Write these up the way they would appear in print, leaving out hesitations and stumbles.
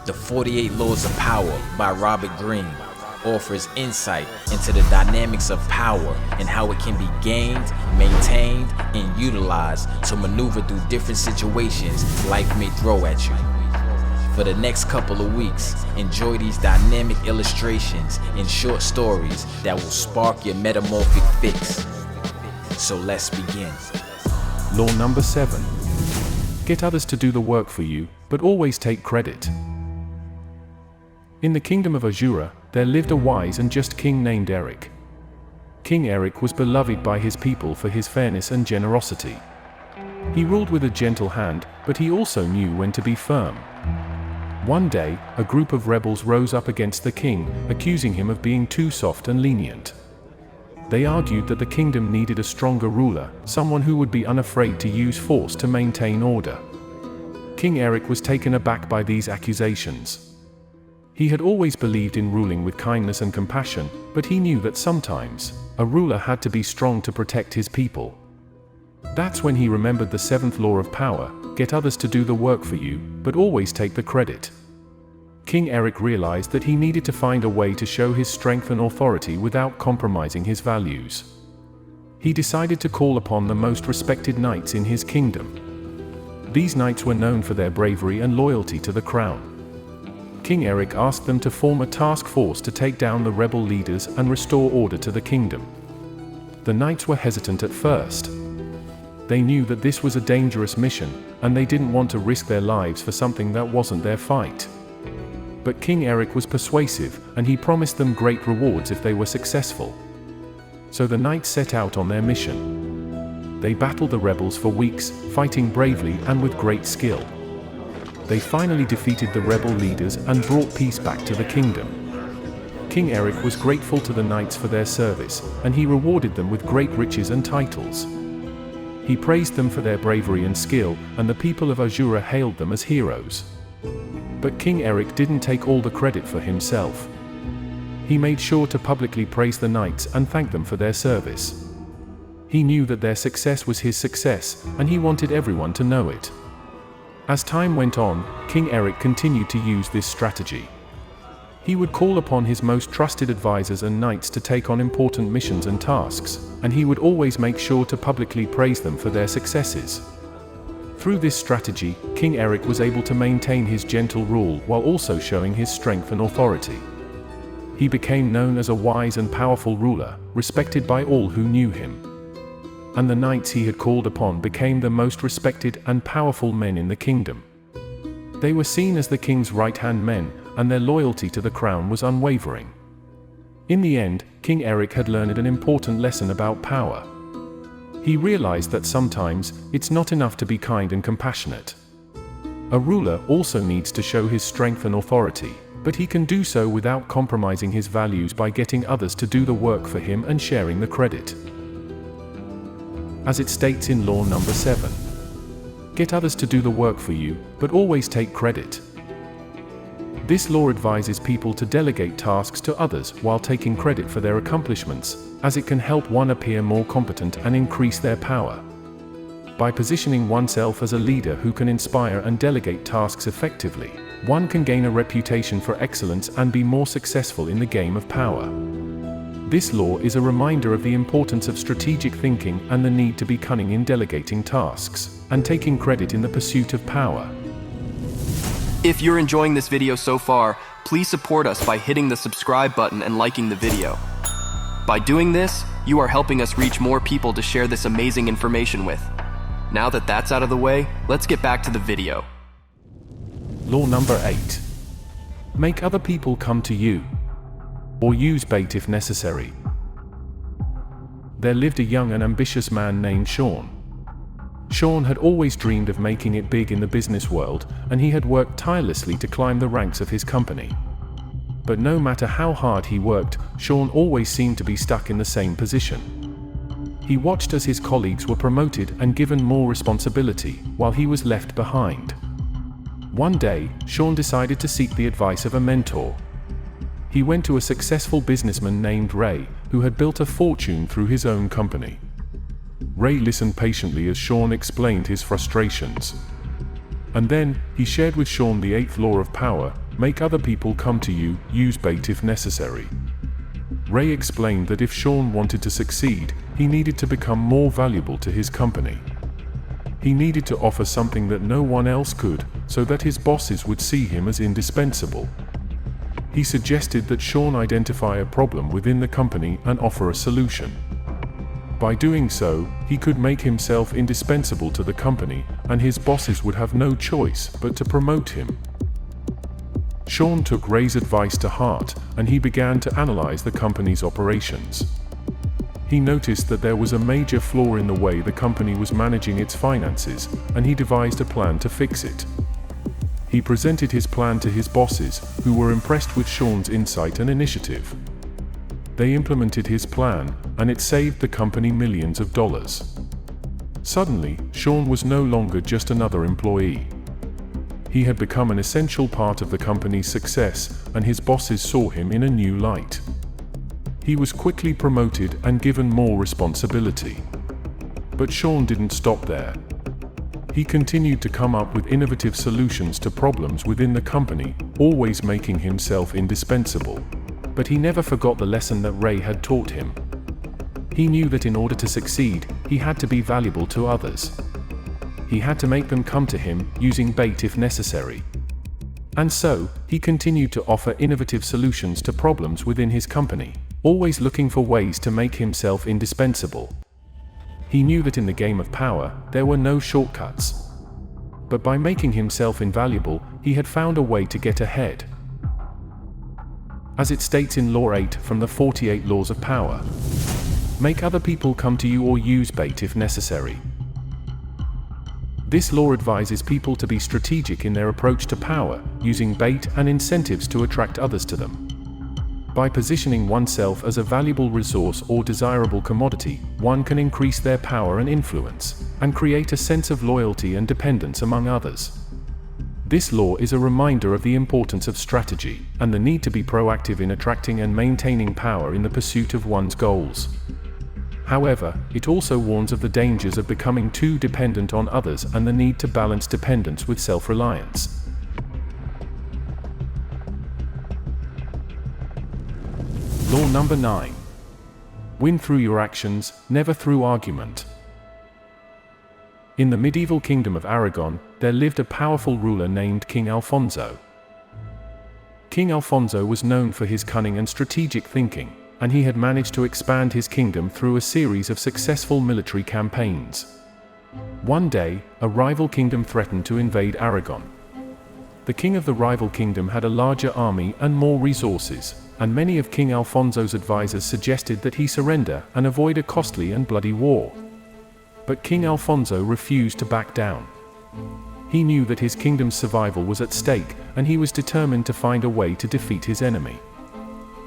The 48 Laws of Power by Robert Greene offers insight into the dynamics of power and how it can be gained, maintained, and utilized to maneuver through different situations life may throw at you. For the next couple of weeks, enjoy these dynamic illustrations and short stories that will spark your metamorphic fix. So let's begin. Law number 7. Get others to do the work for you, but always take credit. In the kingdom of Azura, there lived a wise and just king named Eric. King Eric was beloved by his people for his fairness and generosity. He ruled with a gentle hand, but he also knew when to be firm. One day, a group of rebels rose up against the king, accusing him of being too soft and lenient. They argued that the kingdom needed a stronger ruler, someone who would be unafraid to use force to maintain order. King Eric was taken aback by these accusations. He had always believed in ruling with kindness and compassion, but he knew that sometimes, a ruler had to be strong to protect his people. That's when he remembered the 7th law of power: get others to do the work for you, but always take the credit. King Eric realized that he needed to find a way to show his strength and authority without compromising his values. He decided to call upon the most respected knights in his kingdom. These knights were known for their bravery and loyalty to the crown. King Eric asked them to form a task force to take down the rebel leaders and restore order to the kingdom. The knights were hesitant at first. They knew that this was a dangerous mission, and they didn't want to risk their lives for something that wasn't their fight. But King Eric was persuasive, and he promised them great rewards if they were successful. So the knights set out on their mission. They battled the rebels for weeks, fighting bravely and with great skill. They finally defeated the rebel leaders and brought peace back to the kingdom. King Eric was grateful to the knights for their service, and he rewarded them with great riches and titles. He praised them for their bravery and skill, and the people of Azura hailed them as heroes. But King Eric didn't take all the credit for himself. He made sure to publicly praise the knights and thank them for their service. He knew that their success was his success, and he wanted everyone to know it. As time went on, King Eric continued to use this strategy. He would call upon his most trusted advisors and knights to take on important missions and tasks, and he would always make sure to publicly praise them for their successes. Through this strategy, King Eric was able to maintain his gentle rule while also showing his strength and authority. He became known as a wise and powerful ruler, respected by all who knew him. And the knights he had called upon became the most respected and powerful men in the kingdom. They were seen as the king's right-hand men, and their loyalty to the crown was unwavering. In the end, King Eric had learned an important lesson about power. He realized that sometimes, it's not enough to be kind and compassionate. A ruler also needs to show his strength and authority, but he can do so without compromising his values by getting others to do the work for him and sharing the credit. As it states in law number 7. Get others to do the work for you, but always take credit. This law advises people to delegate tasks to others while taking credit for their accomplishments, as it can help one appear more competent and increase their power. By positioning oneself as a leader who can inspire and delegate tasks effectively, one can gain a reputation for excellence and be more successful in the game of power. This law is a reminder of the importance of strategic thinking and the need to be cunning in delegating tasks and taking credit in the pursuit of power. If you're enjoying this video so far, please support us by hitting the subscribe button and liking the video. By doing this, you are helping us reach more people to share this amazing information with. Now that that's out of the way, let's get back to the video. Law number 8. Make other people come to you, or use bait if necessary. There lived a young and ambitious man named Sean. Sean had always dreamed of making it big in the business world, and he had worked tirelessly to climb the ranks of his company. But no matter how hard he worked, Sean always seemed to be stuck in the same position. He watched as his colleagues were promoted and given more responsibility, while he was left behind. One day, Sean decided to seek the advice of a mentor. He went to a successful businessman named Ray, who had built a fortune through his own company. Ray listened patiently as Sean explained his frustrations. And then, he shared with Sean the 8th law of power, make other people come to you, use bait if necessary. Ray explained that if Sean wanted to succeed, he needed to become more valuable to his company. He needed to offer something that no one else could, so that his bosses would see him as indispensable. He suggested that Sean identify a problem within the company and offer a solution. By doing so, he could make himself indispensable to the company, and his bosses would have no choice but to promote him. Sean took Ray's advice to heart, and he began to analyze the company's operations. He noticed that there was a major flaw in the way the company was managing its finances, and he devised a plan to fix it. He presented his plan to his bosses, who were impressed with Sean's insight and initiative. They implemented his plan, and it saved the company millions of dollars. Suddenly, Sean was no longer just another employee. He had become an essential part of the company's success, and his bosses saw him in a new light. He was quickly promoted and given more responsibility. But Sean didn't stop there. He continued to come up with innovative solutions to problems within the company, always making himself indispensable. But he never forgot the lesson that Ray had taught him. He knew that in order to succeed, he had to be valuable to others. He had to make them come to him, using bait if necessary. And so, he continued to offer innovative solutions to problems within his company, always looking for ways to make himself indispensable. He knew that in the game of power, there were no shortcuts. But by making himself invaluable, he had found a way to get ahead. As it states in Law 8 from the 48 Laws of Power, make other people come to you or use bait if necessary. This law advises people to be strategic in their approach to power, using bait and incentives to attract others to them. By positioning oneself as a valuable resource or desirable commodity, one can increase their power and influence, and create a sense of loyalty and dependence among others. This law is a reminder of the importance of strategy, and the need to be proactive in attracting and maintaining power in the pursuit of one's goals. However, it also warns of the dangers of becoming too dependent on others and the need to balance dependence with self-reliance. Law number 9. Win through your actions, never through argument. In the medieval kingdom of Aragon, there lived a powerful ruler named King Alfonso. King Alfonso was known for his cunning and strategic thinking, and he had managed to expand his kingdom through a series of successful military campaigns. One day, a rival kingdom threatened to invade Aragon. The king of the rival kingdom had a larger army and more resources, and many of King Alfonso's advisors suggested that he surrender and avoid a costly and bloody war. But King Alfonso refused to back down. He knew that his kingdom's survival was at stake, and he was determined to find a way to defeat his enemy.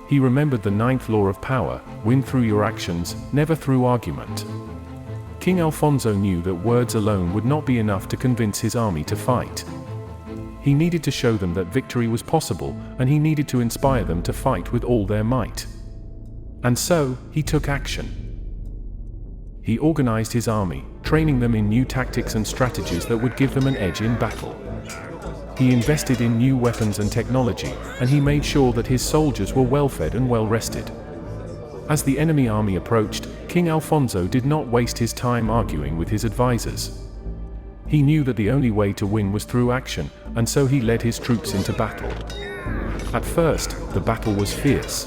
He remembered the 9th law of power: win through your actions, never through argument. King Alfonso knew that words alone would not be enough to convince his army to fight. He needed to show them that victory was possible, and he needed to inspire them to fight with all their might. And so, he took action. He organized his army, training them in new tactics and strategies that would give them an edge in battle. He invested in new weapons and technology, and he made sure that his soldiers were well-fed and well-rested. As the enemy army approached, King Alfonso did not waste his time arguing with his advisors. He knew that the only way to win was through action, and so he led his troops into battle. At first, the battle was fierce.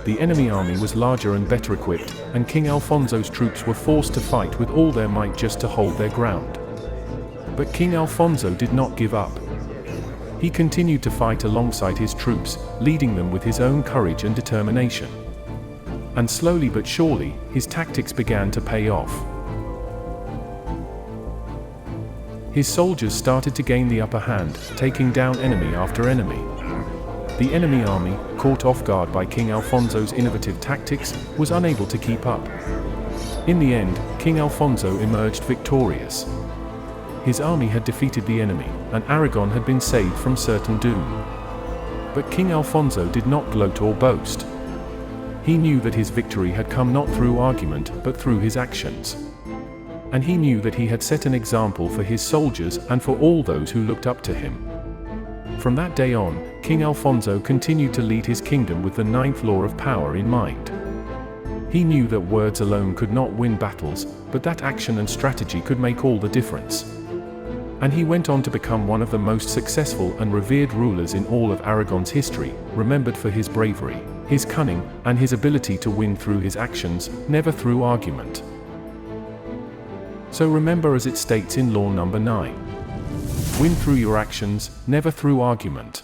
The enemy army was larger and better equipped, and King Alfonso's troops were forced to fight with all their might just to hold their ground. But King Alfonso did not give up. He continued to fight alongside his troops, leading them with his own courage and determination. And slowly but surely, his tactics began to pay off. His soldiers started to gain the upper hand, taking down enemy after enemy. The enemy army, caught off guard by King Alfonso's innovative tactics, was unable to keep up. In the end, King Alfonso emerged victorious. His army had defeated the enemy, and Aragon had been saved from certain doom. But King Alfonso did not gloat or boast. He knew that his victory had come not through argument, but through his actions. And he knew that he had set an example for his soldiers and for all those who looked up to him. From that day on, King Alfonso continued to lead his kingdom with the ninth law of power in mind. He knew that words alone could not win battles, but that action and strategy could make all the difference. And he went on to become one of the most successful and revered rulers in all of Aragon's history, remembered for his bravery, his cunning, and his ability to win through his actions, never through argument. So remember, as it states in law number 9. Win through your actions, never through argument.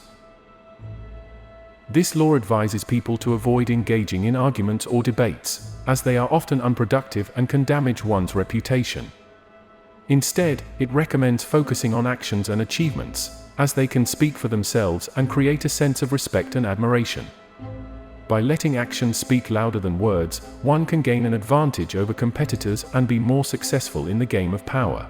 This law advises people to avoid engaging in arguments or debates, as they are often unproductive and can damage one's reputation. Instead, it recommends focusing on actions and achievements, as they can speak for themselves and create a sense of respect and admiration. By letting actions speak louder than words, one can gain an advantage over competitors and be more successful in the game of power.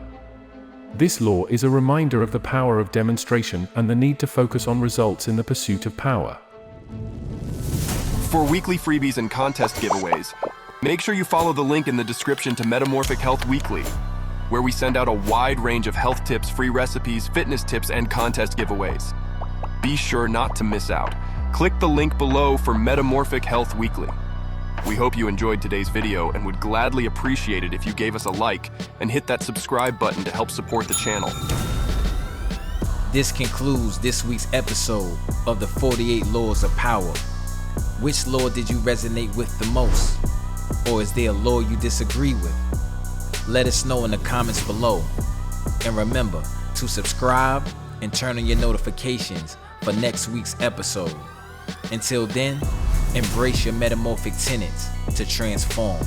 This law is a reminder of the power of demonstration and the need to focus on results in the pursuit of power. For weekly freebies and contest giveaways, make sure you follow the link in the description to Metamorphic Health Weekly, where we send out a wide range of health tips, free recipes, fitness tips, and contest giveaways. Be sure not to miss out. Click the link below for Metamorphic Health Weekly. We hope you enjoyed today's video and would gladly appreciate it if you gave us a like and hit that subscribe button to help support the channel. This concludes this week's episode of the 48 Laws of Power. Which law did you resonate with the most? Or is there a law you disagree with? Let us know in the comments below. And remember to subscribe and turn on your notifications for next week's episode. Until then, embrace your metamorphic tenets to transform.